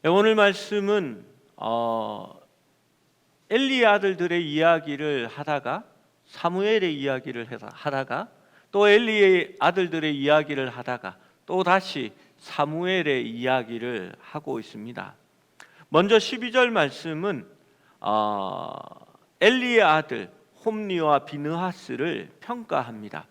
오늘 말씀은 엘리의 아들들의 이야기를 하다가 사무엘의 이야기를 하다가 또 엘리의 아들들의 이야기를 하다가 또 다시 사무엘의 이야기를 하고 있습니다. 먼저 12절 말씀은 엘리의 아들 홈리와 비느하스를 평가합니다.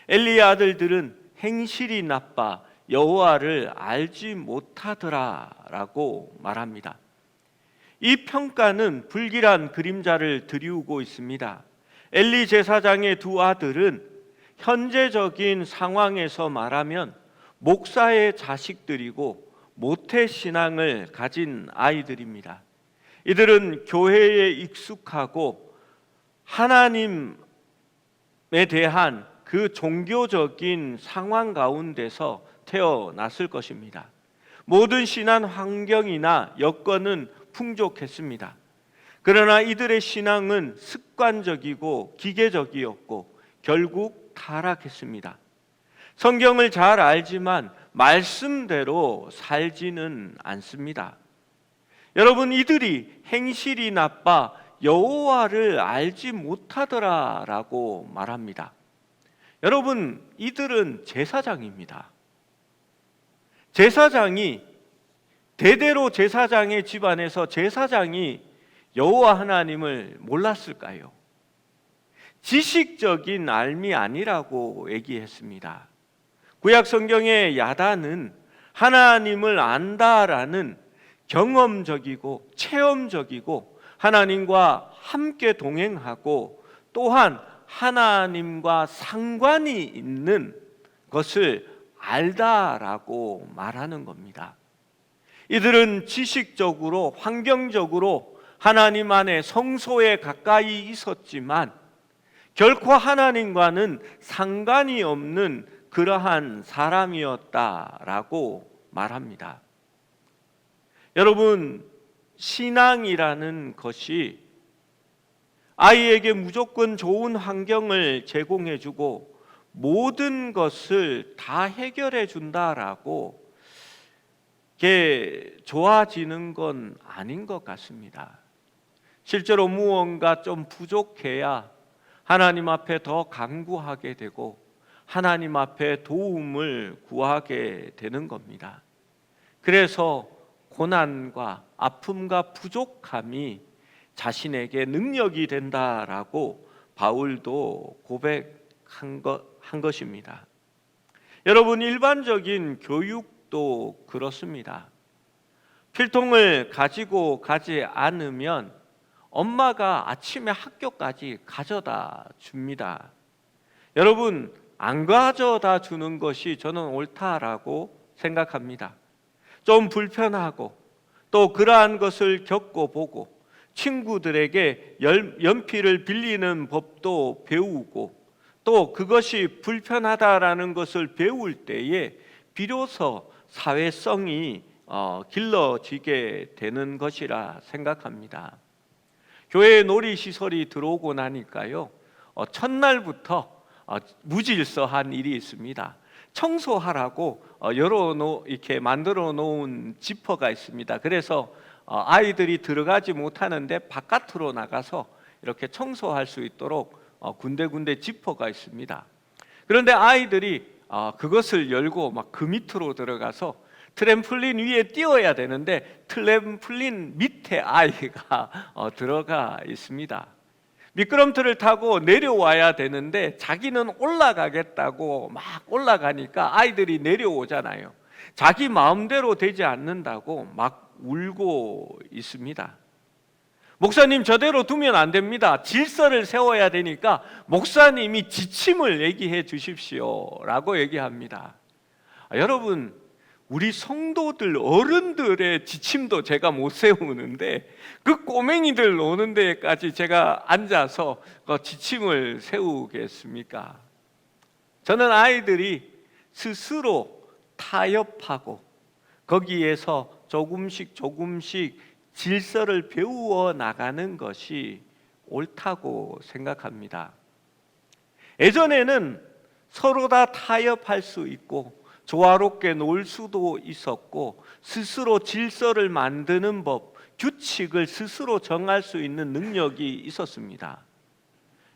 엘리의 아들들은 행실이 나빠 여호와를 알지 못하더라라고 말합니다. 이 평가는 불길한 그림자를 드리우고 있습니다. 엘리 제사장의 두 아들은 현재적인 상황에서 말하면 목사의 자식들이고 모태신앙을 가진 아이들입니다. 이들은 교회에 익숙하고 하나님에 대한 그 종교적인 상황 가운데서 태어났을 것입니다. 모든 신앙 환경이나 여건은 풍족했습니다. 그러나 이들의 신앙은 습관적이고 기계적이었고 결국 타락했습니다. 성경을 잘 알지만 말씀대로 살지는 않습니다. 여러분, 이들이 행실이 나빠 여호와를 알지 못하더라라고 말합니다. 여러분, 이들은 제사장입니다. 제사장이 대대로 제사장의 집안에서 제사장이 여호와 하나님을 몰랐을까요? 지식적인 알미 아니라고 얘기했습니다. 구약 성경의 야단은 하나님을 안다라는 경험적이고 체험적이고 하나님과 함께 동행하고 또한 하나님과 상관이 있는 것을 알다라고 말하는 겁니다. 이들은 지식적으로 환경적으로 하나님 안에 성소에 가까이 있었지만 결코 하나님과는 상관이 없는 그러한 사람이었다라고 말합니다. 여러분, 신앙이라는 것이 아이에게 무조건 좋은 환경을 제공해주고 모든 것을 다 해결해 준다라고 이게 좋아지는 건 아닌 것 같습니다. 실제로 무언가 좀 부족해야 하나님 앞에 더 간구하게 되고 하나님 앞에 도움을 구하게 되는 겁니다. 그래서 고난과 아픔과 부족함이 자신에게 능력이 된다라고 바울도 고백한 것입니다. 여러분, 일반적인 교육도 그렇습니다. 필통을 가지고 가지 않으면 엄마가 아침에 학교까지 가져다 줍니다. 여러분, 안 가져다 주는 것이 저는 옳다라고 생각합니다. 좀 불편하고 또 그러한 것을 겪어보고 친구들에게 연필을 빌리는 법도 배우고 또 그것이 불편하다라는 것을 배울 때에 비로소 사회성이 길러지게 되는 것이라 생각합니다. 교회에 놀이시설이 들어오고 나니까요, 첫날부터 무질서한 일이 있습니다. 청소하라고 이렇게 만들어 놓은 지퍼가 있습니다. 그래서 아이들이 들어가지 못하는데 바깥으로 나가서 이렇게 청소할 수 있도록 군데군데 지퍼가 있습니다. 그런데 아이들이 그것을 열고 막 그 밑으로 들어가서 트램플린 위에 뛰어야 되는데 트램플린 밑에 아이가 들어가 있습니다. 미끄럼틀을 타고 내려와야 되는데 자기는 올라가겠다고 막 올라가니까 아이들이 내려오잖아요. 자기 마음대로 되지 않는다고 막 울고 있습니다. 목사님, 저대로 두면 안 됩니다. 질서를 세워야 되니까 목사님이 지침을 얘기해 주십시오 라고 얘기합니다. 여러분, 우리 성도들 어른들의 지침도 제가 못 세우는데 그 꼬맹이들 오는 데까지 제가 앉아서 그 지침을 세우겠습니까? 저는 아이들이 스스로 타협하고 거기에서 조금씩 질서를 배우어 나가는 것이 옳다고 생각합니다. 예전에는 서로 다 타협할 수 있고 조화롭게 놀 수도 있었고 스스로 질서를 만드는 법, 규칙을 스스로 정할 수 있는 능력이 있었습니다.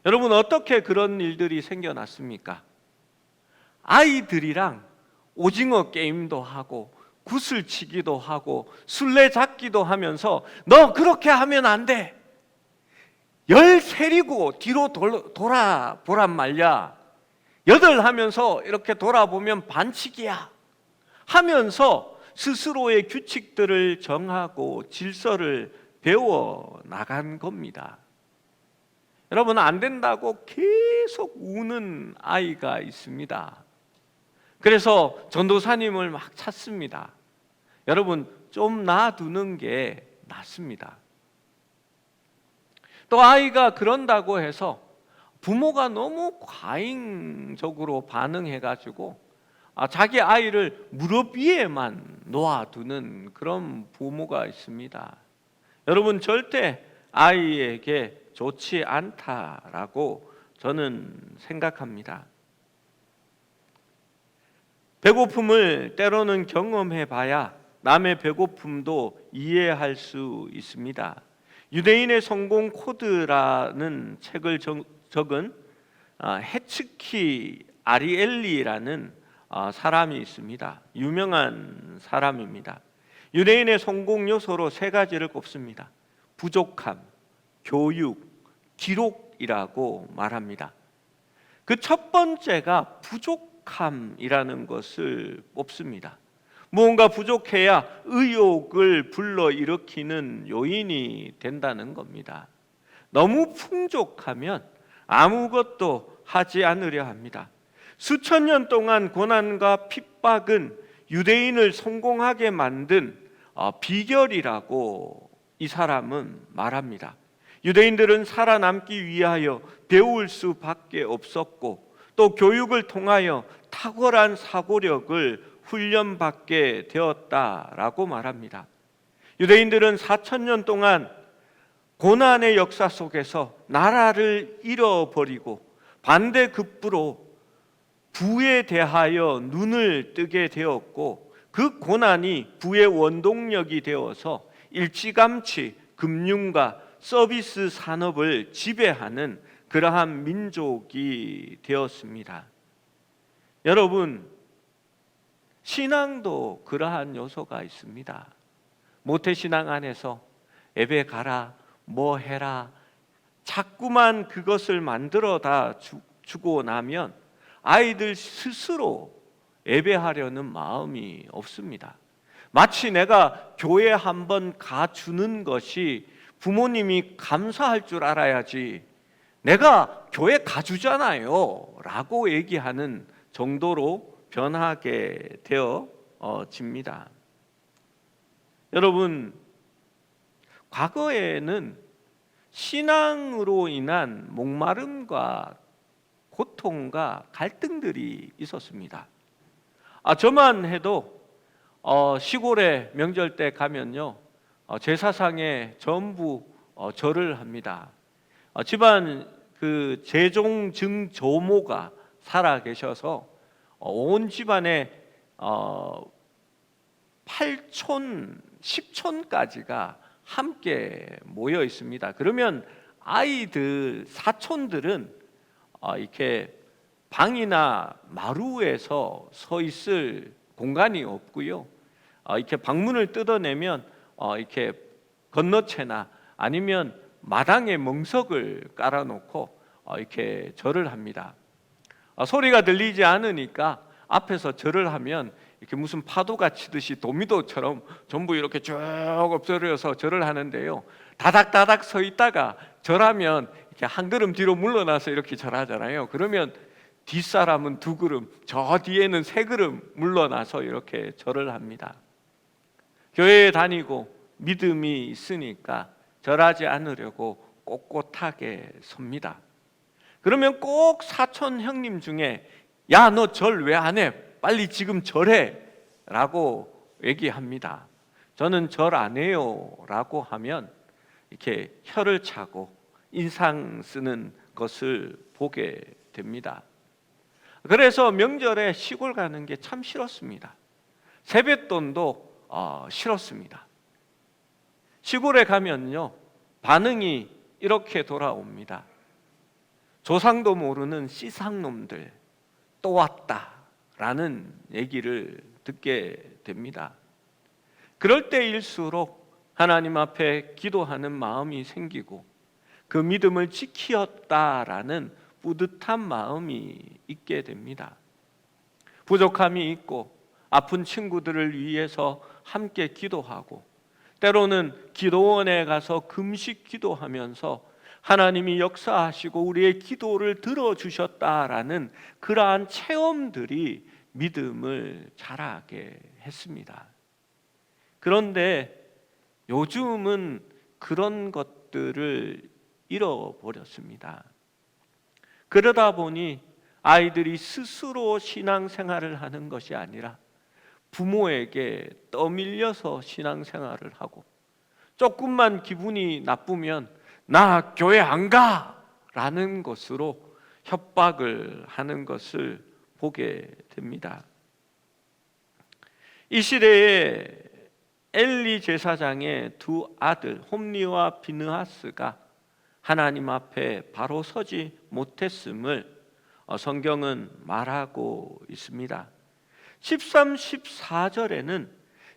여러분, 어떻게 그런 일들이 생겨났습니까? 아이들이랑 오징어 게임도 하고 구슬치기도 하고 술래잡기도 하면서 너 그렇게 하면 안 돼, 열 세리고 뒤로 돌아보란 말이야, 여덟 하면서 이렇게 돌아보면 반칙이야 하면서 스스로의 규칙들을 정하고 질서를 배워 나간 겁니다. 여러분, 안 된다고 계속 우는 아이가 있습니다. 그래서 전도사님을 막 찾습니다. 여러분, 좀 놔두는 게 낫습니다. 또 아이가 그런다고 해서 부모가 너무 과잉적으로 반응해가지고 자기 아이를 무릎 위에만 놓아두는 그런 부모가 있습니다. 여러분, 절대 아이에게 좋지 않다라고 저는 생각합니다. 배고픔을 때로는 경험해봐야 남의 배고픔도 이해할 수 있습니다. 유대인의 성공 코드라는 책을 적은 헤츠키 아리엘리라는 사람이 있습니다. 유명한 사람입니다. 유대인의 성공 요소로 세 가지를 꼽습니다. 부족함, 교육, 기록이라고 말합니다. 그 첫 번째가 부족함이라는 것을 꼽습니다. 무언가 부족해야 의욕을 불러일으키는 요인이 된다는 겁니다. 너무 풍족하면 아무것도 하지 않으려 합니다. 수천 년 동안 고난과 핍박은 유대인을 성공하게 만든 비결이라고 이 사람은 말합니다. 유대인들은 살아남기 위하여 배울 수밖에 없었고 또 교육을 통하여 탁월한 사고력을 훈련받게 되었다라고 말합니다. 유대인들은 4,000년 동안 고난의 역사 속에서 나라를 잃어버리고 반대급부로 부에 대하여 눈을 뜨게 되었고 그 고난이 부의 원동력이 되어서 일찌감치 금융과 서비스 산업을 지배하는 그러한 민족이 되었습니다. 여러분, 신앙도 그러한 요소가 있습니다. 모태신앙 안에서 예배 가라, 뭐 해라, 자꾸만 그것을 만들어다 주고 나면 아이들 스스로 예배하려는 마음이 없습니다. 마치 내가 교회 한번 가주는 것이 부모님이 감사할 줄 알아야지 내가 교회 가주잖아요 라고 얘기하는 정도로 변하게 되어집니다. 여러분, 과거에는 신앙으로 인한 목마름과 고통과 갈등들이 있었습니다. 저만 해도 시골에 명절 때 가면요, 제사상에 전부 절을 합니다. 집안 그 제종 증조모가 살아 계셔서 온 집안에 8촌, 10촌까지가 함께 모여 있습니다. 그러면 아이들, 사촌들은 이렇게 방이나 마루에서 서 있을 공간이 없고요. 이렇게 방문을 뜯어내면 이렇게 건너채나 아니면 마당에 멍석을 깔아놓고 이렇게 절을 합니다. 소리가 들리지 않으니까 앞에서 절을 하면 이렇게 무슨 파도가 치듯이 도미도처럼 전부 이렇게 쭉 엎드려서 절을 하는데요. 다닥다닥 서 있다가 절하면 이렇게 한 걸음 뒤로 물러나서 이렇게 절하잖아요. 그러면 뒷사람은 두 걸음, 저 뒤에는 세 걸음 물러나서 이렇게 절을 합니다. 교회에 다니고 믿음이 있으니까 절하지 않으려고 꼿꼿하게 섭니다. 그러면 꼭 사촌 형님 중에 야, 너 절 왜 안 해? 빨리 지금 절해 라고 얘기합니다. 저는 절 안 해요 라고 하면 이렇게 혀를 차고 인상 쓰는 것을 보게 됩니다. 그래서 명절에 시골 가는 게 참 싫었습니다. 세뱃돈도 싫었습니다. 시골에 가면요, 반응이 이렇게 돌아옵니다. 조상도 모르는 씨상놈들 또 왔다라는 얘기를 듣게 됩니다. 그럴 때일수록 하나님 앞에 기도하는 마음이 생기고 그 믿음을 지키었다라는 뿌듯한 마음이 있게 됩니다. 부족함이 있고 아픈 친구들을 위해서 함께 기도하고 때로는 기도원에 가서 금식 기도하면서 하나님이 역사하시고 우리의 기도를 들어주셨다라는 그러한 체험들이 믿음을 자라게 했습니다. 그런데 요즘은 그런 것들을 잃어버렸습니다. 그러다 보니 아이들이 스스로 신앙생활을 하는 것이 아니라 부모에게 떠밀려서 신앙생활을 하고 조금만 기분이 나쁘면 나 교회 안 가! 라는 것으로 협박을 하는 것을 보게 됩니다. 이 시대에 엘리 제사장의 두 아들 홈리와 비느하스가 하나님 앞에 바로 서지 못했음을 성경은 말하고 있습니다. 13, 14절에는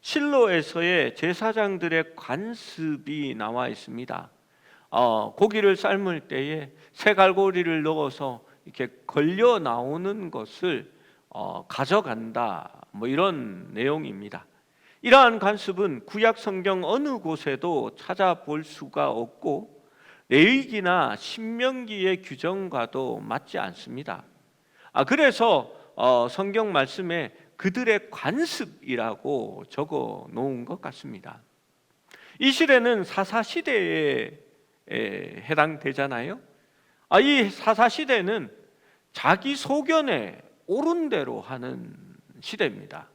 실로에서의 제사장들의 관습이 나와 있습니다. 고기를 삶을 때에 새갈고리를 넣어서 이렇게 걸려 나오는 것을 가져간다, 뭐 이런 내용입니다. 이러한 관습은 구약 성경 어느 곳에도 찾아볼 수가 없고 레위기나 신명기의 규정과도 맞지 않습니다. 그래서 성경 말씀에 그들의 관습이라고 적어 놓은 것 같습니다. 이 시대는 사사시대에 해당되잖아요. 이 사사시대는 자기 소견에 옳은 대로 하는 시대입니다.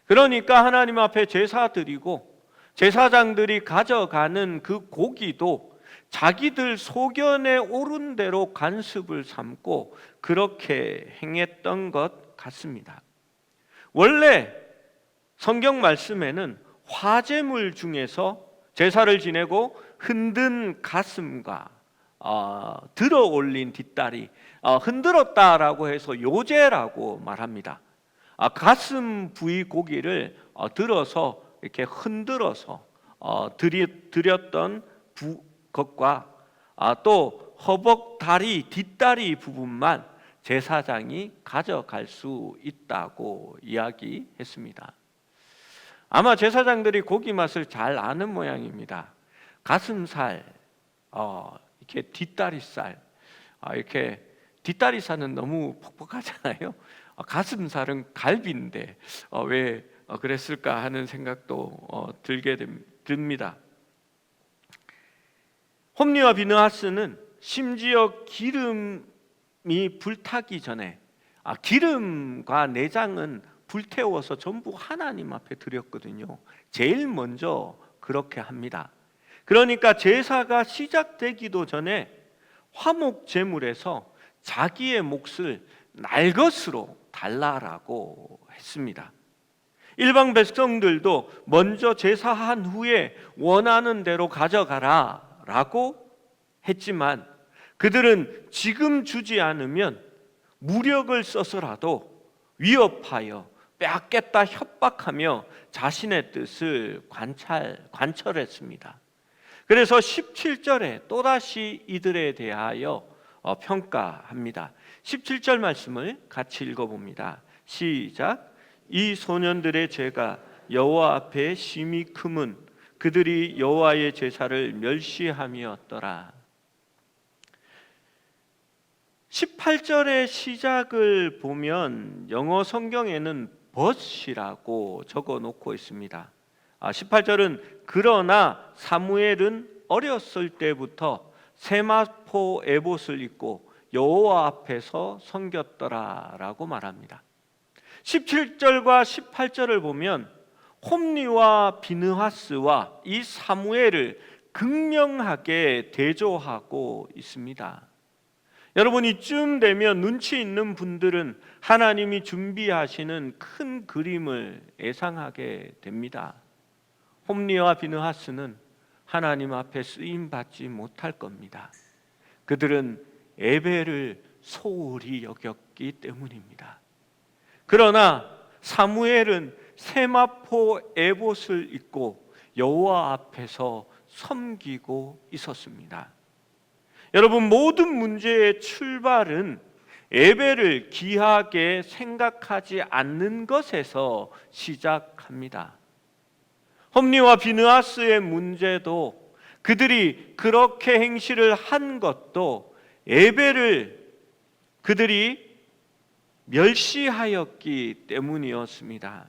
그러니까 하나님 앞에 제사 드리고 제사장들이 가져가는 그 고기도 자기들 소견에 옳은 대로 관습을 삼고 그렇게 행했던 것 같습니다. 원래 성경 말씀에는 화제물 중에서 제사를 지내고 흔든 가슴과 들어 올린 뒷다리, 흔들었다라고 해서 요제라고 말합니다. 가슴 부위 고기를 들어서 이렇게 흔들어서 드렸던 것과 또 허벅 다리, 뒷다리 부분만 제사장이 가져갈 수 있다고 이야기했습니다. 아마 제사장들이 고기 맛을 잘 아는 모양입니다. 가슴살, 이렇게 뒷다리살, 이렇게 뒷다리살은 너무 퍽퍽하잖아요. 가슴살은 갈비인데 왜 그랬을까 하는 생각도 들게 듭니다. 홈리와 비느하스는 심지어 기름이 불타기 전에 기름과 내장은 불태워서 전부 하나님 앞에 드렸거든요. 제일 먼저 그렇게 합니다. 그러니까 제사가 시작되기도 전에 화목 제물에서 자기의 몫을 날것으로 달라라고 했습니다. 일반 백성들도 먼저 제사한 후에 원하는 대로 가져가라 라고 했지만 그들은 지금 주지 않으면 무력을 써서라도 위협하여 빼앗겠다 협박하며 자신의 뜻을 관철했습니다. 그래서 17절에 또다시 이들에 대하여 평가합니다. 17절 말씀을 같이 읽어봅니다. 시작. 이 소년들의 죄가 여호와 앞에 심히 크문 그들이 여호와의 제사를 멸시함이었더라. 18절의 시작을 보면 영어 성경에는 벗이라고 적어 놓고 있습니다. 18절은 그러나 사무엘은 어렸을 때부터 세마포 에봇을 입고 여호와 앞에서 섬겼더라라고 말합니다. 17절과 18절을 보면 홈리와 비느하스와 이 사무엘을 극명하게 대조하고 있습니다. 여러분, 이쯤 되면 눈치 있는 분들은 하나님이 준비하시는 큰 그림을 예상하게 됩니다. 홈리와 비느하스는 하나님 앞에 쓰임 받지 못할 겁니다. 그들은 예배를 소홀히 여겼기 때문입니다. 그러나 사무엘은 세마포 에봇을 입고 여호와 앞에서 섬기고 있었습니다. 여러분, 모든 문제의 출발은 예배를 귀하게 생각하지 않는 것에서 시작합니다. 홈리와 비느하스의 문제도 그들이 그렇게 행실을 한 것도 예배를 그들이 멸시하였기 때문이었습니다.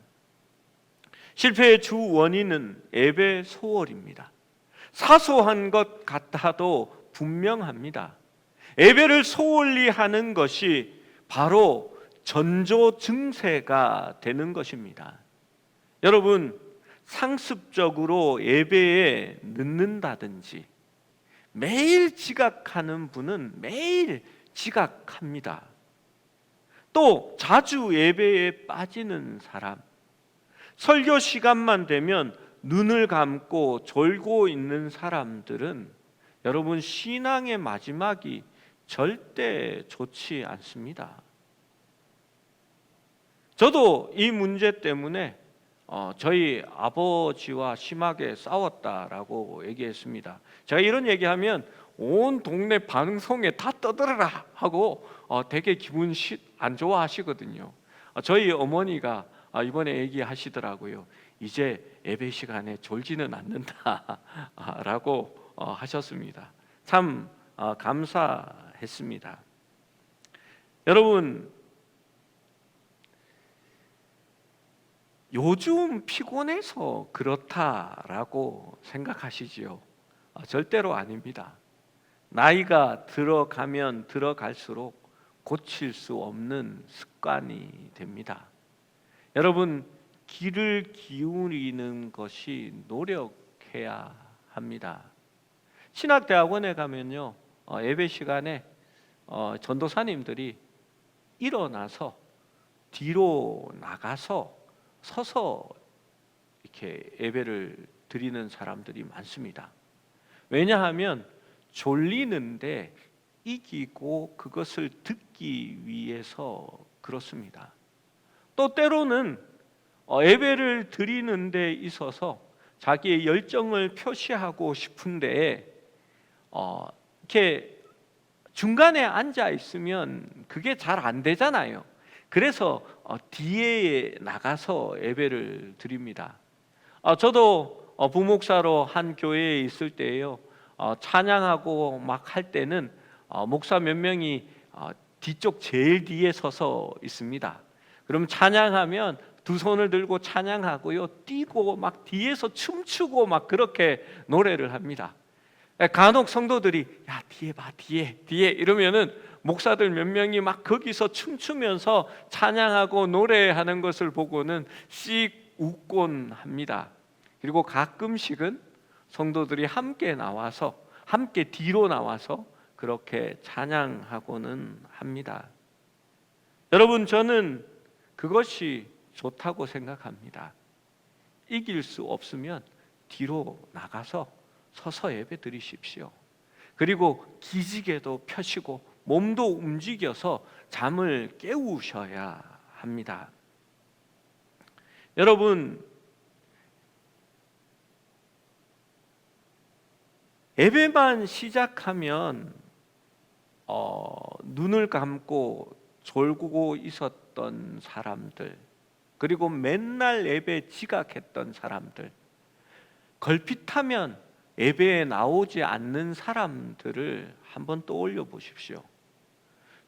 실패의 주 원인은 예배 소홀입니다. 사소한 것 같아도 분명합니다. 예배를 소홀히 하는 것이 바로 전조 증세가 되는 것입니다. 여러분, 상습적으로 예배에 늦는다든지 매일 지각하는 분은 매일 지각합니다. 또 자주 예배에 빠지는 사람, 설교 시간만 되면 눈을 감고 졸고 있는 사람들은 여러분, 신앙의 마지막이 절대 좋지 않습니다. 저도 이 문제 때문에 저희 아버지와 심하게 싸웠다라고 얘기했습니다. 제가 이런 얘기하면 온 동네 방송에 다 떠들어라 하고 되게 기분 안 좋아하시거든요. 저희 어머니가 이번에 얘기하시더라고요. 이제 예배 시간에 졸지는 않는다라고 하셨습니다. 참 감사했습니다. 여러분, 요즘 피곤해서 그렇다라고 생각하시지요? 절대로 아닙니다. 나이가 들어가면 들어갈수록 고칠 수 없는 습관이 됩니다. 여러분, 귀를 기울이는 것이 노력해야 합니다. 신학대학원에 가면요, 예배 시간에 전도사님들이 일어나서 뒤로 나가서 서서 이렇게 예배를 드리는 사람들이 많습니다. 왜냐하면 졸리는데 이기고 그것을 듣기 위해서 그렇습니다. 또 때로는 예배를 드리는 데 있어서 자기의 열정을 표시하고 싶은데 이렇게 중간에 앉아 있으면 그게 잘 안 되잖아요. 그래서 뒤에 나가서 예배를 드립니다. 저도 부목사로 한 교회에 있을 때요, 찬양하고 막 할 때는 목사 몇 명이 뒤쪽 제일 뒤에 서서 있습니다. 그럼 찬양하면 두 손을 들고 찬양하고요, 뛰고 막 뒤에서 춤추고 막 그렇게 노래를 합니다. 간혹 성도들이 야, 뒤에 봐, 뒤에 이러면은 목사들 몇 명이 막 거기서 춤추면서 찬양하고 노래하는 것을 보고는 씩 웃곤 합니다. 그리고 가끔씩은 성도들이 함께 나와서, 함께 뒤로 나와서 그렇게 찬양하고는 합니다. 여러분, 저는 그것이 좋다고 생각합니다. 이길 수 없으면 뒤로 나가서 서서 예배 드리십시오. 그리고 기지개도 펴시고 몸도 움직여서 잠을 깨우셔야 합니다. 여러분, 예배만 시작하면 눈을 감고 졸고 있었던 사람들, 그리고 맨날 예배 지각했던 사람들, 걸핏하면 예배에 나오지 않는 사람들을 한번 떠올려 보십시오.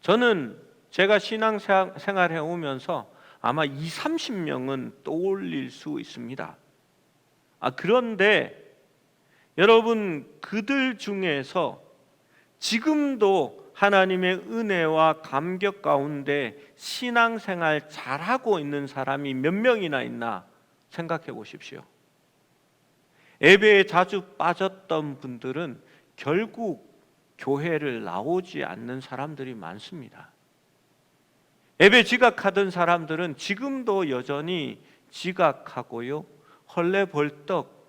저는 제가 신앙생활 해오면서 아마 20-30명은 떠올릴 수 있습니다. 그런데 여러분, 그들 중에서 지금도 하나님의 은혜와 감격 가운데 신앙생활 잘하고 있는 사람이 몇 명이나 있나 생각해 보십시오. 예배에 자주 빠졌던 분들은 결국 교회를 나오지 않는 사람들이 많습니다. 예배 지각하던 사람들은 지금도 여전히 지각하고요, 헐레벌떡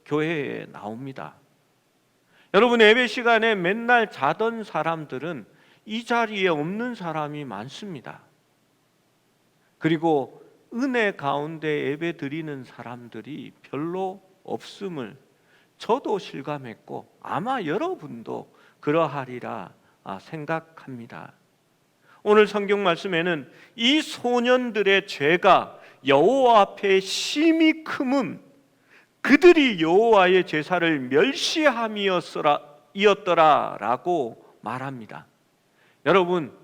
교회에 나옵니다. 여러분, 예배 시간에 맨날 자던 사람들은 이 자리에 없는 사람이 많습니다. 그리고 은혜 가운데 예배 드리는 사람들이 별로 없음을 저도 실감했고 아마 여러분도 그러하리라 생각합니다. 오늘 성경 말씀에는 이 소년들의 죄가 여호와 앞에 심히 크음 그들이 여호와의 제사를 멸시함이었더라라고 말합니다. 여러분,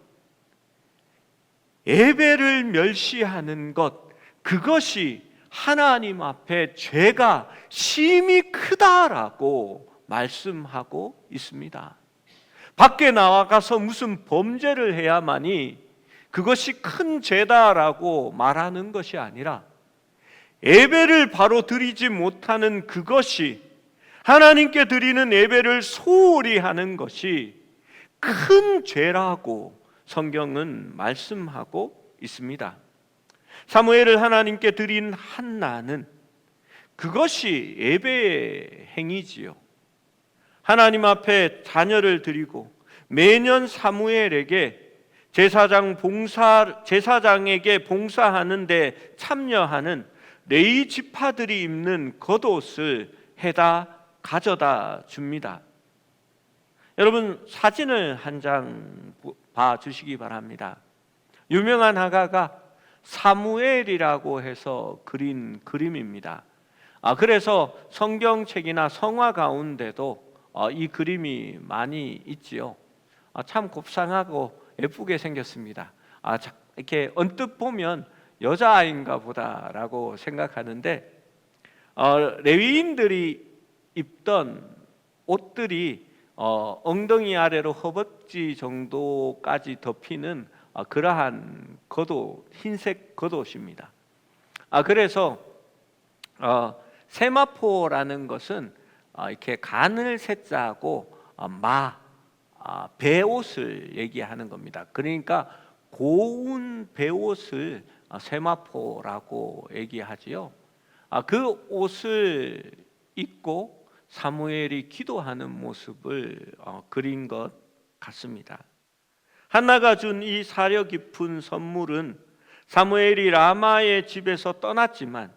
예배를 멸시하는 것, 그것이 하나님 앞에 죄가 심히 크다라고 말씀하고 있습니다. 밖에 나가서 무슨 범죄를 해야만이 그것이 큰 죄다라고 말하는 것이 아니라 예배를 바로 드리지 못하는 그것이, 하나님께 드리는 예배를 소홀히 하는 것이 큰 죄라고 성경은 말씀하고 있습니다. 사무엘을 하나님께 드린 한나는 그것이 예배의 행위지요. 하나님 앞에 자녀를 드리고 매년 사무엘에게 제사장에게 봉사하는 데 참여하는 레위 지파들이 입는 겉옷을 해다 가져다 줍니다. 여러분, 사진을 한 장 봐주시기 바랍니다. 유명한 화가가 사무엘이라고 해서 그린 그림입니다. 그래서 성경책이나 성화 가운데도 이 그림이 많이 있지요. 참 곱상하고 예쁘게 생겼습니다. 이렇게 언뜻 보면 여자아이인가 보다라고 생각하는데, 레위인들이 입던 옷들이 엉덩이 아래로 허벅지 정도까지 덮이는 그러한 겉옷, 흰색 겉옷입니다. 그래서 세마포라는 것은 이렇게 간을 세자고 배옷을 얘기하는 겁니다. 그러니까 고운 배옷을 세마포라고 얘기하지요. 그 옷을 입고 사무엘이 기도하는 모습을 그린 것 같습니다. 한나가 준 이 사려 깊은 선물은 사무엘이 라마의 집에서 떠났지만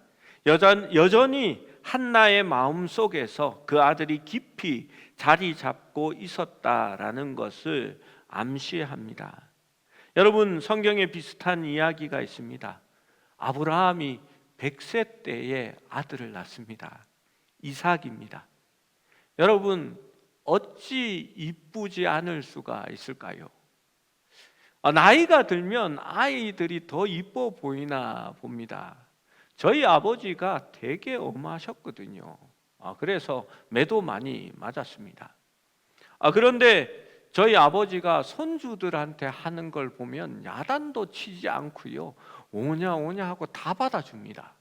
여전히 한나의 마음 속에서 그 아들이 깊이 자리 잡고 있었다라는 것을 암시합니다. 여러분, 성경에 비슷한 이야기가 있습니다. 아브라함이 100세 때에 아들을 낳습니다. 이삭입니다. 여러분, 어찌 이쁘지 않을 수가 있을까요? 나이가 들면 아이들이 더 이뻐 보이나 봅니다. 저희 아버지가 되게 엄하셨거든요. 그래서 매도 많이 맞았습니다. 그런데 저희 아버지가 손주들한테 하는 걸 보면 야단도 치지 않고요, 오냐 하고 다 받아줍니다.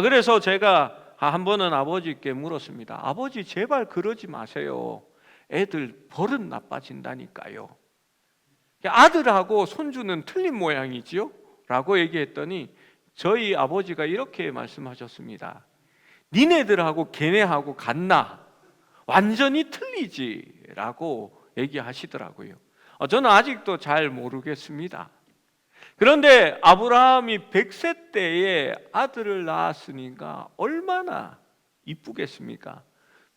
그래서 제가 한 번은 아버지께 물었습니다. 아버지, 제발 그러지 마세요. 애들 버릇 나빠진다니까요. 아들하고 손주는 틀린 모양이지요? 라고 얘기했더니 저희 아버지가 이렇게 말씀하셨습니다. 니네들하고 걔네하고 같나? 완전히 틀리지 라고 얘기하시더라고요. 저는 아직도 잘 모르겠습니다. 그런데 아브라함이 100세 때에 아들을 낳았으니까 얼마나 이쁘겠습니까?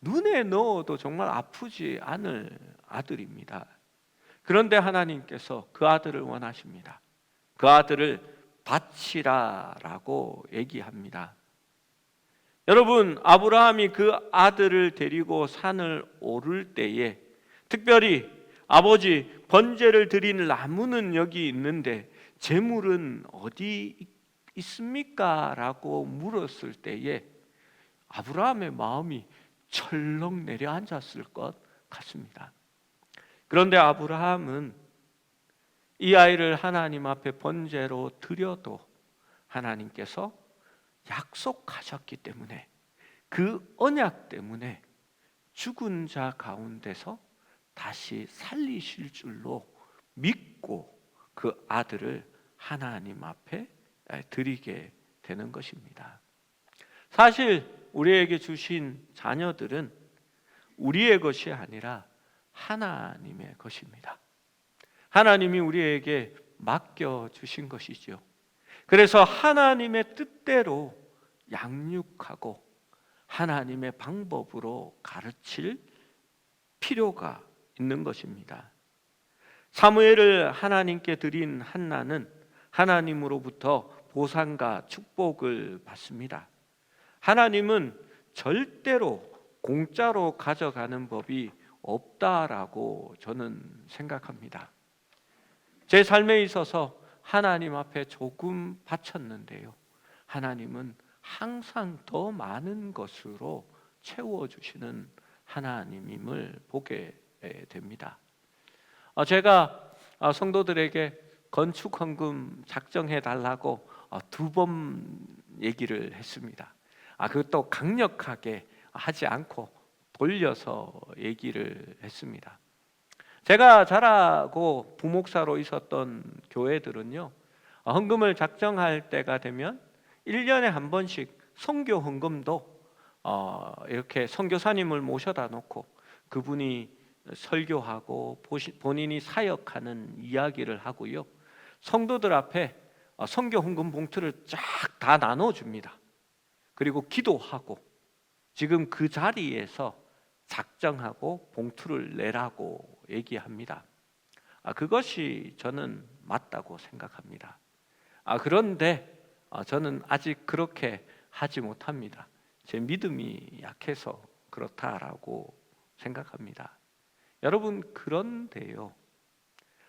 눈에 넣어도 정말 아프지 않을 아들입니다. 그런데 하나님께서 그 아들을 원하십니다. 그 아들을 바치라라고 얘기합니다. 여러분, 아브라함이 그 아들을 데리고 산을 오를 때에 특별히 아버지, 번제를 드린 나무는 여기 있는데 제물은 어디 있습니까? 라고 물었을 때에 아브라함의 마음이 철렁 내려앉았을 것 같습니다. 그런데 아브라함은 이 아이를 하나님 앞에 번제로 드려도 하나님께서 약속하셨기 때문에, 그 언약 때문에 죽은 자 가운데서 다시 살리실 줄로 믿고 그 아들을 하나님 앞에 드리게 되는 것입니다. 사실 우리에게 주신 자녀들은 우리의 것이 아니라 하나님의 것입니다. 하나님이 우리에게 맡겨주신 것이죠. 그래서 하나님의 뜻대로 양육하고 하나님의 방법으로 가르칠 필요가 있는 것입니다. 사무엘을 하나님께 드린 한나는 하나님으로부터 보상과 축복을 받습니다. 하나님은 절대로 공짜로 가져가는 법이 없다라고 저는 생각합니다. 제 삶에 있어서 하나님 앞에 조금 바쳤는데요, 하나님은 항상 더 많은 것으로 채워주시는 하나님임을 보게 됩니다. 제가 성도들에게 건축헌금 작정해 달라고 2번 얘기를 했습니다. 그것도 강력하게 하지 않고 돌려서 얘기를 했습니다. 제가 자라고 부목사로 있었던 교회들은요, 헌금을 작정할 때가 되면 1년에 한 번씩 선교 헌금도 이렇게 선교사님을 모셔다 놓고 그분이 설교하고 본인이 사역하는 이야기를 하고요, 성도들 앞에 선교 헌금 봉투를 쫙 다 나눠줍니다. 그리고 기도하고 지금 그 자리에서 작정하고 봉투를 내라고 얘기합니다. 그것이 저는 맞다고 생각합니다. 그런데 저는 아직 그렇게 하지 못합니다. 제 믿음이 약해서 그렇다라고 생각합니다. 여러분, 그런데요,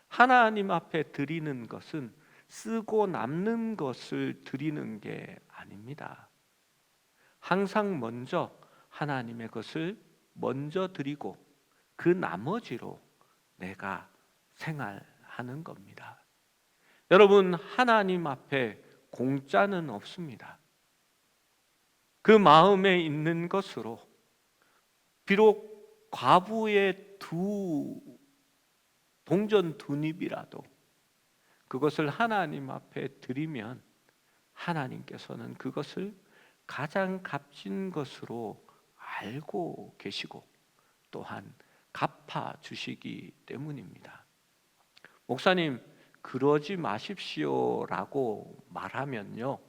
하나님 앞에 드리는 것은 쓰고 남는 것을 드리는 게 아닙니다. 항상 먼저 하나님의 것을 먼저 드리고 그 나머지로 내가 생활하는 겁니다. 여러분, 하나님 앞에 공짜는 없습니다. 그 마음에 있는 것으로 비록 과부의 동전 2잎이라도 그것을 하나님 앞에 드리면 하나님께서는 그것을 가장 값진 것으로 알고 계시고 또한 갚아주시기 때문입니다. 목사님, 그러지 마십시오라고 말하면요,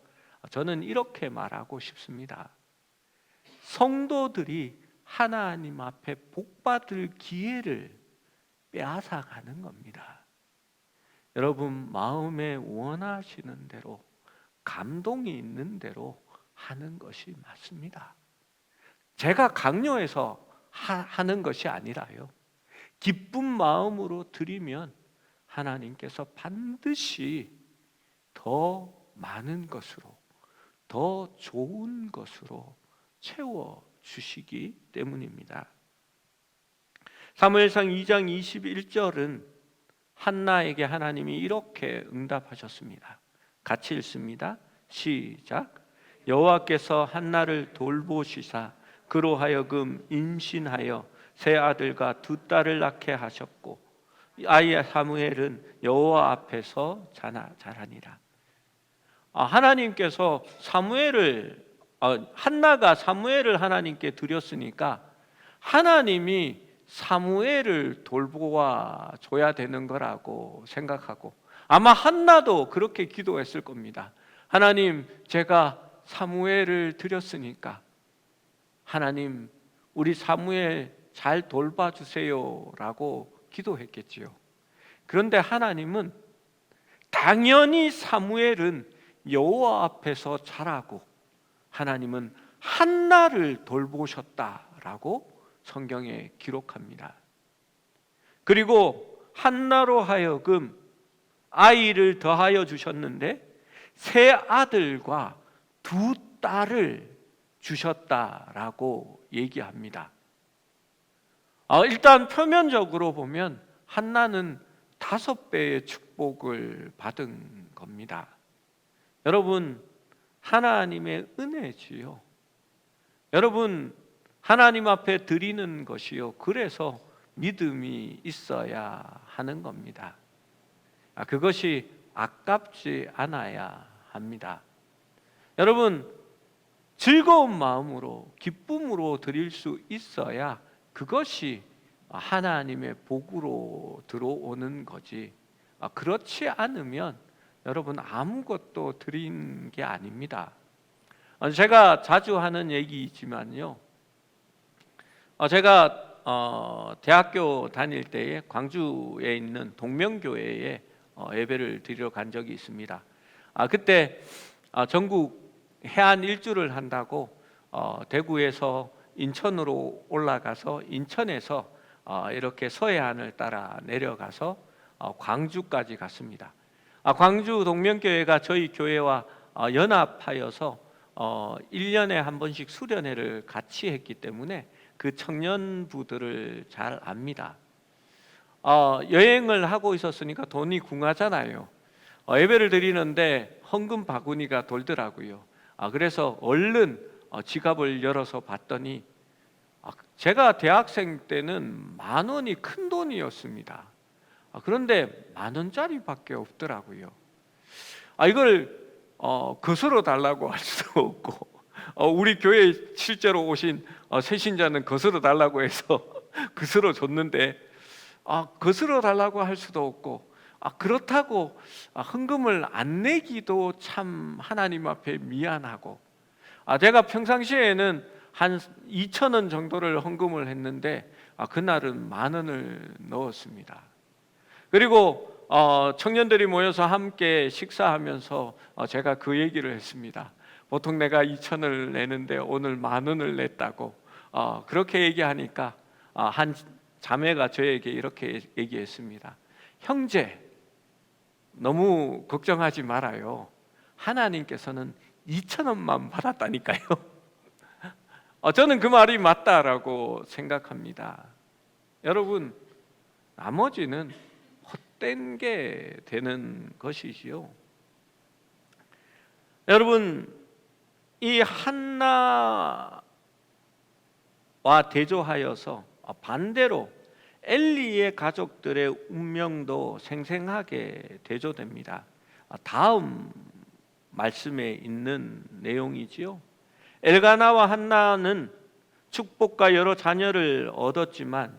저는 이렇게 말하고 싶습니다. 성도들이 하나님 앞에 복받을 기회를 빼앗아가는 겁니다. 여러분, 마음에 원하시는 대로, 감동이 있는 대로 하는 것이 맞습니다. 제가 강요해서 하는 것이 아니라요, 기쁜 마음으로 드리면 하나님께서 반드시 더 많은 것으로, 더 좋은 것으로 채워주시기 때문입니다. 사무엘상 2장 21절은 한나에게 하나님이 이렇게 응답하셨습니다. 같이 읽습니다. 시작. 여호와께서 한나를 돌보시사 그로 하여금 임신하여 세 아들과 2딸을 낳게 하셨고 아이 사무엘은 여호와 앞에서 자라니라. 하나님께서 한나가 사무엘을 하나님께 드렸으니까 하나님이 사무엘을 돌보아 줘야 되는 거라고 생각하고, 아마 한나도 그렇게 기도했을 겁니다. 하나님, 제가 사무엘을 드렸으니까 하나님, 우리 사무엘 잘 돌봐주세요 라고 기도했겠지요. 그런데 하나님은 당연히 사무엘은 여호와 앞에서 자라고 하나님은 한나를 돌보셨다라고 성경에 기록합니다. 그리고 한나로 하여금 아이를 더하여 주셨는데 세 아들과 2딸을 주셨다라고 얘기합니다. 일단 표면적으로 보면 한나는 5배의 축복을 받은 겁니다. 여러분, 하나님의 은혜지요. 여러분, 하나님 앞에 드리는 것이요, 그래서 믿음이 있어야 하는 겁니다. 그것이 아깝지 않아야 합니다. 여러분, 즐거운 마음으로 기쁨으로 드릴 수 있어야 그것이 하나님의 복으로 들어오는 거지, 그렇지 않으면 여러분 아무것도 드린 게 아닙니다. 제가 자주 하는 얘기이지만요, 제가 대학교 다닐 때에 광주에 있는 동명교회에 예배를 드리러 간 적이 있습니다. 그때 전국 해안 일주를 한다고 대구에서 인천으로 올라가서 인천에서 이렇게 서해안을 따라 내려가서 광주까지 갔습니다. 광주 동명교회가 저희 교회와 연합하여서 1년에 한 번씩 수련회를 같이 했기 때문에 그 청년부들을 잘 압니다. 여행을 하고 있었으니까 돈이 궁하잖아요. 예배를 드리는데 헌금 바구니가 돌더라고요. 그래서 얼른 지갑을 열어서 봤더니 제가 대학생 때는 10,000원이 큰 돈이었습니다. 그런데 10,000원짜리밖에 없더라고요. 이걸 거스러 달라고 할 수도 없고, 우리 교회에 실제로 오신 새신자는 거스러 달라고 해서 거스러 줬는데 거스러 달라고 할 수도 없고, 그렇다고 헌금을 안 내기도 참 하나님 앞에 미안하고, 제가 평상시에는 한 2,000원 정도를 헌금을 했는데 그날은 10,000원을 넣었습니다. 그리고 청년들이 모여서 함께 식사하면서 제가 그 얘기를 했습니다. 보통 내가 2,000원을 내는데 오늘 10,000원을 냈다고. 그렇게 얘기하니까 한 자매가 저에게 이렇게 얘기했습니다. 형제, 너무 걱정하지 말아요. 하나님께서는 2,000원만 받았다니까요. 저는 그 말이 맞다라고 생각합니다. 여러분, 나머지는 헛된 게 되는 것이지요. 여러분, 이 한나와 대조하여서 반대로 엘리의 가족들의 운명도 생생하게 대조됩니다. 다음 말씀에 있는 내용이지요. 엘가나와 한나는 축복과 여러 자녀를 얻었지만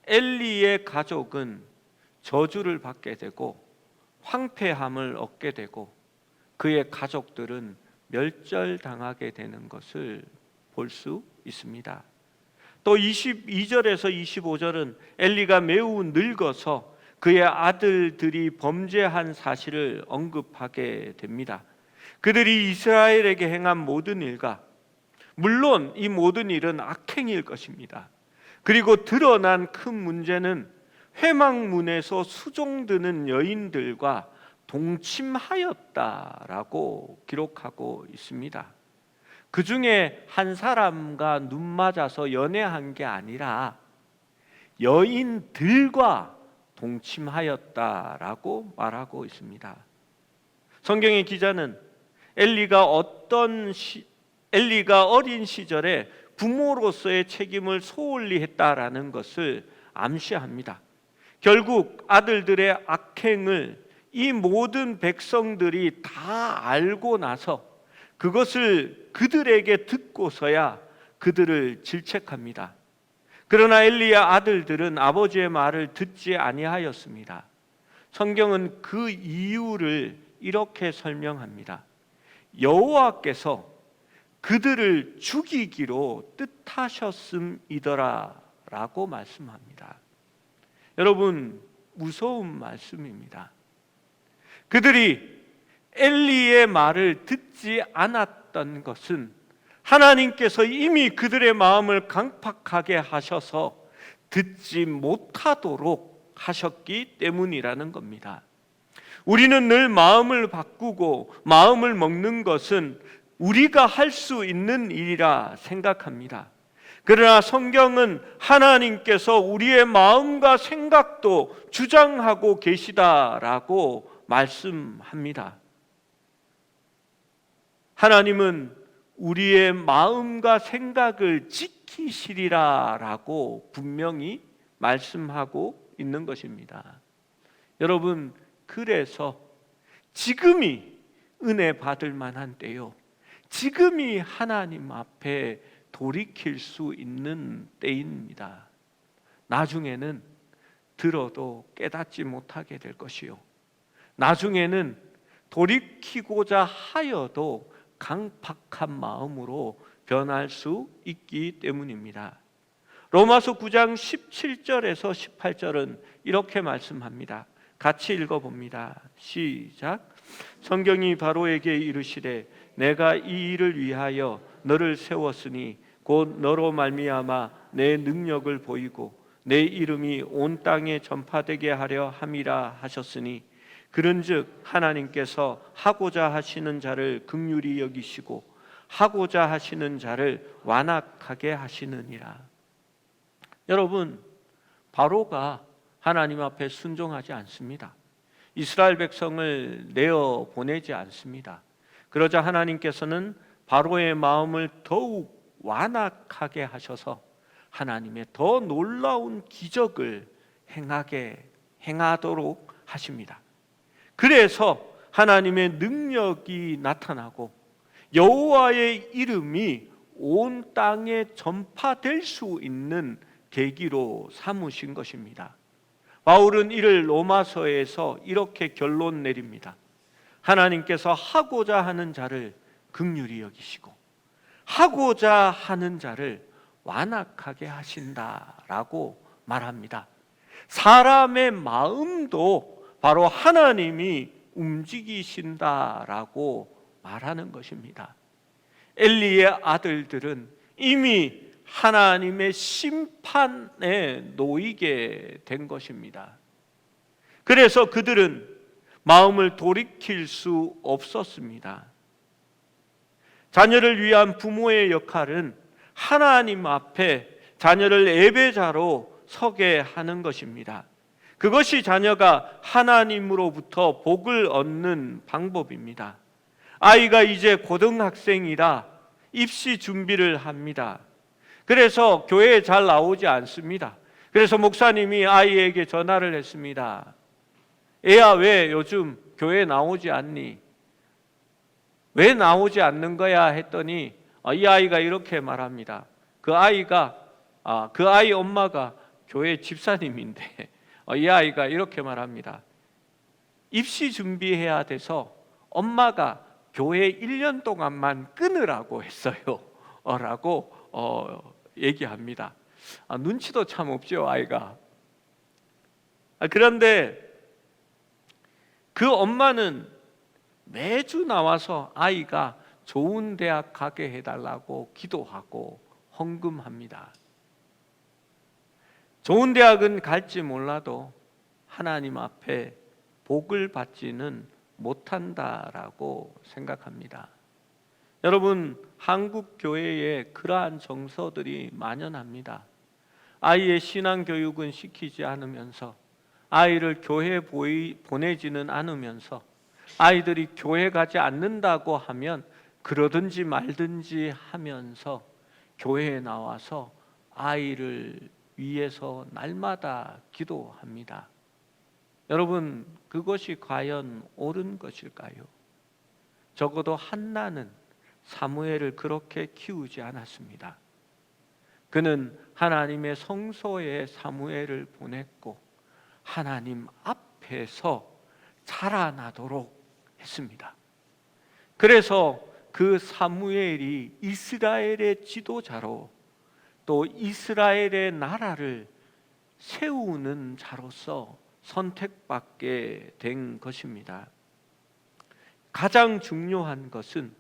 엘리의 가족은 저주를 받게 되고 황폐함을 얻게 되고 그의 가족들은 멸절당하게 되는 것을 볼 수 있습니다. 또 22절에서 25절은 엘리가 매우 늙어서 그의 아들들이 범죄한 사실을 언급하게 됩니다. 그들이 이스라엘에게 행한 모든 일과, 물론 이 모든 일은 악행일 것입니다. 그리고 드러난 큰 문제는 회막문에서 수종드는 여인들과 동침하였다라고 기록하고 있습니다. 그 중에 한 사람과 눈 맞아서 연애한 게 아니라 여인들과 동침하였다라고 말하고 있습니다. 성경의 기자는 엘리가 어린 시절에 부모로서의 책임을 소홀히 했다라는 것을 암시합니다. 결국 아들들의 악행을 이 모든 백성들이 다 알고 나서 그것을 그들에게 듣고서야 그들을 질책합니다. 그러나 엘리의 아들들은 아버지의 말을 듣지 아니하였습니다. 성경은 그 이유를 이렇게 설명합니다. 여호와께서 그들을 죽이기로 뜻하셨음이더라 라고 말씀합니다. 여러분, 무서운 말씀입니다. 그들이 엘리의 말을 듣지 않았던 것은 하나님께서 이미 그들의 마음을 강팍하게 하셔서 듣지 못하도록 하셨기 때문이라는 겁니다. 우리는 늘 마음을 바꾸고 마음을 먹는 것은 우리가 할 수 있는 일이라 생각합니다. 그러나 성경은 하나님께서 우리의 마음과 생각도 주장하고 계시다라고 말씀합니다. 하나님은 우리의 마음과 생각을 지키시리라라고 분명히 말씀하고 있는 것입니다. 여러분, 그래서 지금이 은혜 받을 만한 때요, 지금이 하나님 앞에 돌이킬 수 있는 때입니다. 나중에는 들어도 깨닫지 못하게 될 것이요, 나중에는 돌이키고자 하여도 강팍한 마음으로 변할 수 있기 때문입니다. 로마서 9장 17절에서 18절은 이렇게 말씀합니다. 같이 읽어봅니다. 시작. 성경이 바로에게 이르시되 내가 이 일을 위하여 너를 세웠으니 곧 너로 말미암아 내 능력을 보이고 내 이름이 온 땅에 전파되게 하려 함이라 하셨으니, 그런즉 하나님께서 하고자 하시는 자를 긍휼히 여기시고 하고자 하시는 자를 완악하게 하시느니라. 여러분, 바로가 하나님 앞에 순종하지 않습니다. 이스라엘 백성을 내어 보내지 않습니다. 그러자 하나님께서는 바로의 마음을 더욱 완악하게 하셔서 하나님의 더 놀라운 기적을 행하도록 하십니다. 그래서 하나님의 능력이 나타나고 여호와의 이름이 온 땅에 전파될 수 있는 계기로 삼으신 것입니다. 바울은 이를 로마서에서 이렇게 결론 내립니다. 하나님께서 하고자 하는 자를 긍휼히 여기시고 하고자 하는 자를 완악하게 하신다라고 말합니다. 사람의 마음도 바로 하나님이 움직이신다라고 말하는 것입니다. 엘리의 아들들은 이미 하나님의 심판에 놓이게 된 것입니다. 그래서 그들은 마음을 돌이킬 수 없었습니다. 자녀를 위한 부모의 역할은 하나님 앞에 자녀를 예배자로 서게 하는 것입니다. 그것이 자녀가 하나님으로부터 복을 얻는 방법입니다. 아이가 이제 고등학생이라 입시 준비를 합니다. 그래서 교회에 잘 나오지 않습니다. 그래서 목사님이 아이에게 전화를 했습니다. 애야, 왜 요즘 교회에 나오지 않니? 왜 나오지 않는 거야? 했더니 이 아이가 이렇게 말합니다. 그 아이 엄마가 교회 집사님인데 이 아이가 이렇게 말합니다. 입시 준비해야 돼서 엄마가 교회 1년 동안만 끊으라고 했어요 라고 얘기합니다. 눈치도 참 없죠, 아이가. 그런데 그 엄마는 매주 나와서 아이가 좋은 대학 가게 해달라고 기도하고 헌금합니다. 좋은 대학은 갈지 몰라도 하나님 앞에 복을 받지는 못한다라고 생각합니다. 여러분, 한국 교회에 그러한 정서들이 만연합니다. 아이의 신앙 교육은 시키지 않으면서, 아이를 교회에 보내지는 않으면서, 아이들이 교회 가지 않는다고 하면 그러든지 말든지 하면서 교회에 나와서 아이를 위해서 날마다 기도합니다. 여러분, 그것이 과연 옳은 것일까요? 적어도 한나는 사무엘을 그렇게 키우지 않았습니다. 그는 하나님의 성소에 사무엘을 보냈고 하나님 앞에서 자라나도록 했습니다. 그래서 그 사무엘이 이스라엘의 지도자로 또 이스라엘의 나라를 세우는 자로서 선택받게 된 것입니다. 가장 중요한 것은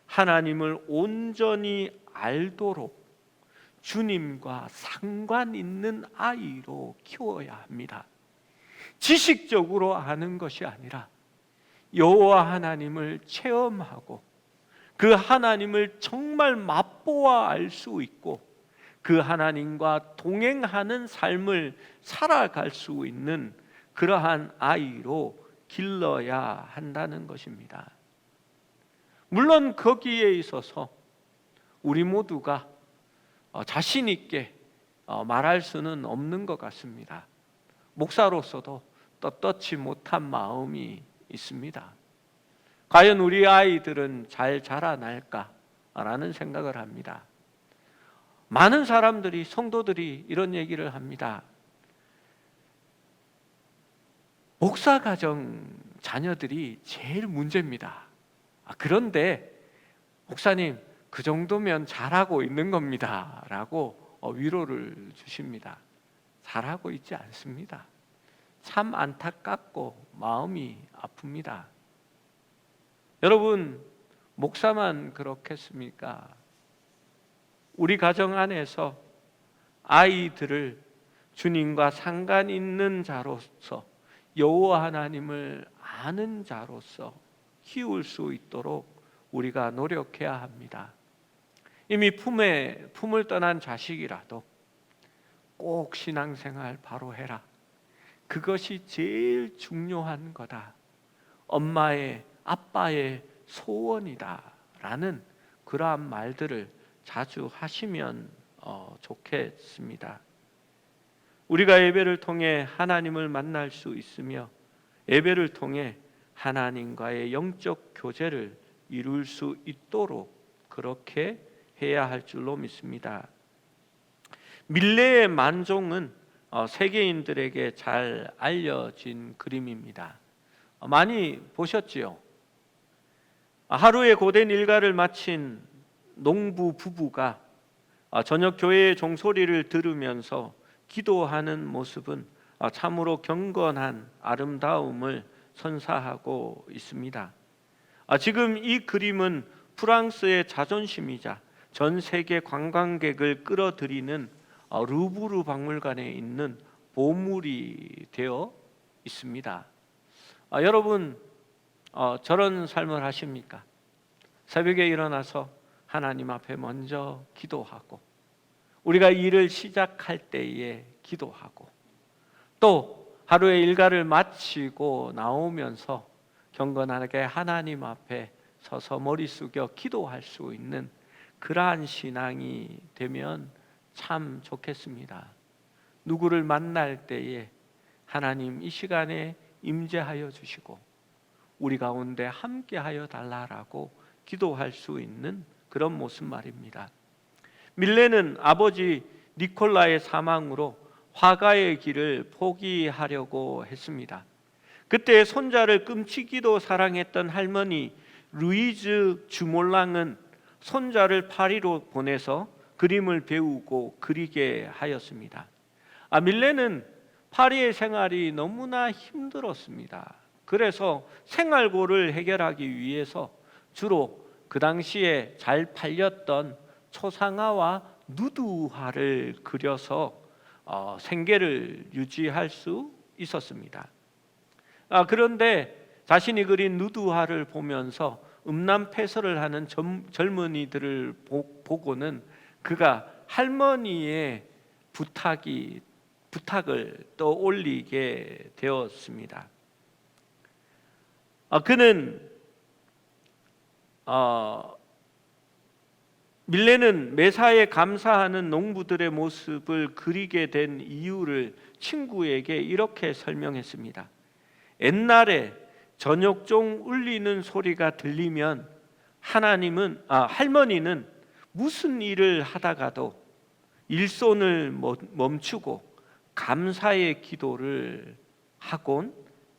하나님을 온전히 알도록 주님과 상관 있는 아이로 키워야 합니다. 지식적으로 아는 것이 아니라 여호와 하나님을 체험하고 그 하나님을 정말 맛보아 알 수 있고 그 하나님과 동행하는 삶을 살아갈 수 있는 그러한 아이로 길러야 한다는 것입니다. 물론 거기에 있어서 우리 모두가 자신 있게 말할 수는 없는 것 같습니다. 목사로서도 떳떳지 못한 마음이 있습니다. 과연 우리 아이들은 잘 자라날까라는 생각을 합니다. 많은 사람들이, 성도들이 이런 얘기를 합니다. 목사 가정 자녀들이 제일 문제입니다. 그런데 목사님, 그 정도면 잘하고 있는 겁니다 라고 위로를 주십니다. 잘하고 있지 않습니다. 참 안타깝고 마음이 아픕니다. 여러분, 목사만 그렇겠습니까? 우리 가정 안에서 아이들을 주님과 상관 있는 자로서, 여호와 하나님을 아는 자로서 키울 수 있도록 우리가 노력해야 합니다. 이미 품을 떠난 자식이라도 꼭 신앙생활 바로 해라. 그것이 제일 중요한 거다. 엄마의, 아빠의 소원이다 라는 그러한 말들을 자주 하시면 좋겠습니다. 우리가 예배를 통해 하나님을 만날 수 있으며 예배를 통해 하나님과의 영적 교제를 이룰 수 있도록 그렇게 해야 할 줄로 믿습니다. 밀레의 만종은 세계인들에게 잘 알려진 그림입니다. 많이 보셨지요? 하루의 고된 일과를 마친 농부 부부가 저녁 교회의 종소리를 들으면서 기도하는 모습은 참으로 경건한 아름다움을 선사하고 있습니다. 지금 이 그림은 프랑스의 자존심이자 전 세계 관광객을 끌어들이는 루브르 박물관에 있는 보물이 되어 있습니다. 여러분, 저런 삶을 하십니까? 새벽에 일어나서 하나님 앞에 먼저 기도하고, 우리가 일을 시작할 때에 기도하고, 또 하루의 일과를 마치고 나오면서 경건하게 하나님 앞에 서서 머리 숙여 기도할 수 있는 그러한 신앙이 되면 참 좋겠습니다. 누구를 만날 때에 하나님 이 시간에 임재하여 주시고 우리 가운데 함께하여 달라라고 기도할 수 있는 그런 모습 말입니다. 밀레는 아버지 니콜라의 사망으로 화가의 길을 포기하려고 했습니다. 그때 손자를 끔찍이도 사랑했던 할머니 루이즈 주몰랑은 손자를 파리로 보내서 그림을 배우고 그리게 하였습니다. 밀레는 파리의 생활이 너무나 힘들었습니다. 그래서 생활고를 해결하기 위해서 주로 그 당시에 잘 팔렸던 초상화와 누드화를 그려서 생계를 유지할 수 있었습니다. 그런데 자신이 그린 누드화를 보면서 음란패설을 하는 젊은이들을 보고는 그가 할머니의 부탁을 떠올리게 되었습니다. 밀레는 매사에 감사하는 농부들의 모습을 그리게 된 이유를 친구에게 이렇게 설명했습니다. 옛날에 저녁종 울리는 소리가 들리면 할머니는 무슨 일을 하다가도 일손을 멈추고 감사의 기도를 하곤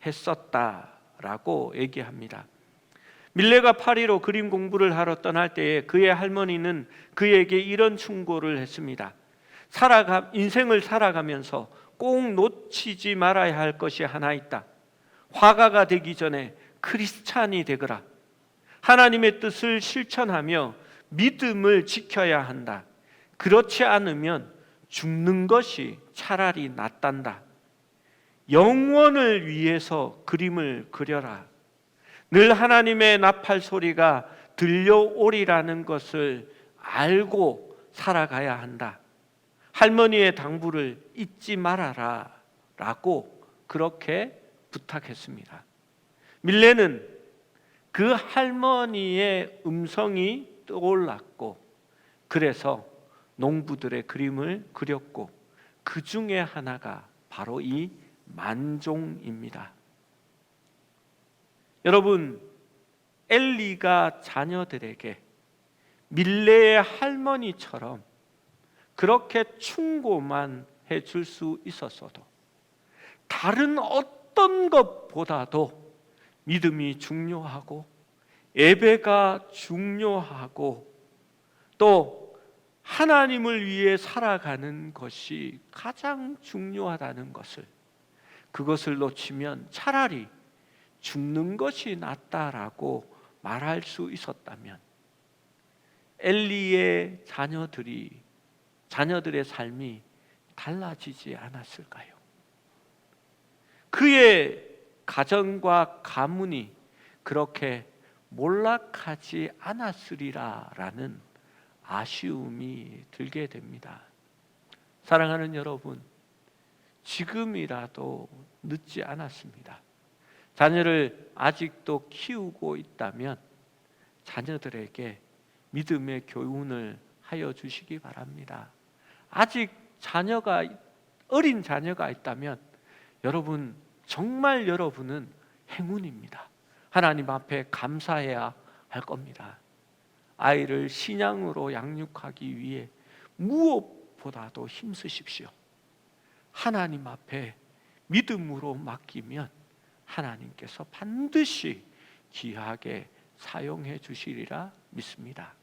했었다라고 얘기합니다. 밀레가 파리로 그림 공부를 하러 떠날 때에 그의 할머니는 그에게 이런 충고를 했습니다. 인생을 살아가면서 꼭 놓치지 말아야 할 것이 하나 있다. 화가가 되기 전에 크리스찬이 되거라. 하나님의 뜻을 실천하며 믿음을 지켜야 한다. 그렇지 않으면 죽는 것이 차라리 낫단다. 영원을 위해서 그림을 그려라. 늘 하나님의 나팔 소리가 들려오리라는 것을 알고 살아가야 한다. 할머니의 당부를 잊지 말아라 라고 그렇게 부탁했습니다. 밀레는 그 할머니의 음성이 떠올랐고 그래서 농부들의 그림을 그렸고 그 중에 하나가 바로 이 만종입니다. 여러분, 엘리가 자녀들에게 밀레의 할머니처럼 그렇게 충고만 해줄 수 있었어도 다른 어떤 것보다도 믿음이 중요하고 예배가 중요하고 또 하나님을 위해 살아가는 것이 가장 중요하다는 것을, 그것을 놓치면 차라리 죽는 것이 낫다라고 말할 수 있었다면 엘리의 자녀들의 삶이 달라지지 않았을까요? 그의 가정과 가문이 그렇게 몰락하지 않았으리라라는 아쉬움이 들게 됩니다. 사랑하는 여러분, 지금이라도 늦지 않았습니다. 자녀를 아직도 키우고 있다면 자녀들에게 믿음의 교훈을 하여 주시기 바랍니다. 아직 어린 자녀가 있다면 여러분, 정말 여러분은 행운입니다. 하나님 앞에 감사해야 할 겁니다. 아이를 신앙으로 양육하기 위해 무엇보다도 힘쓰십시오. 하나님 앞에 믿음으로 맡기면 하나님께서 반드시 귀하게 사용해 주시리라 믿습니다.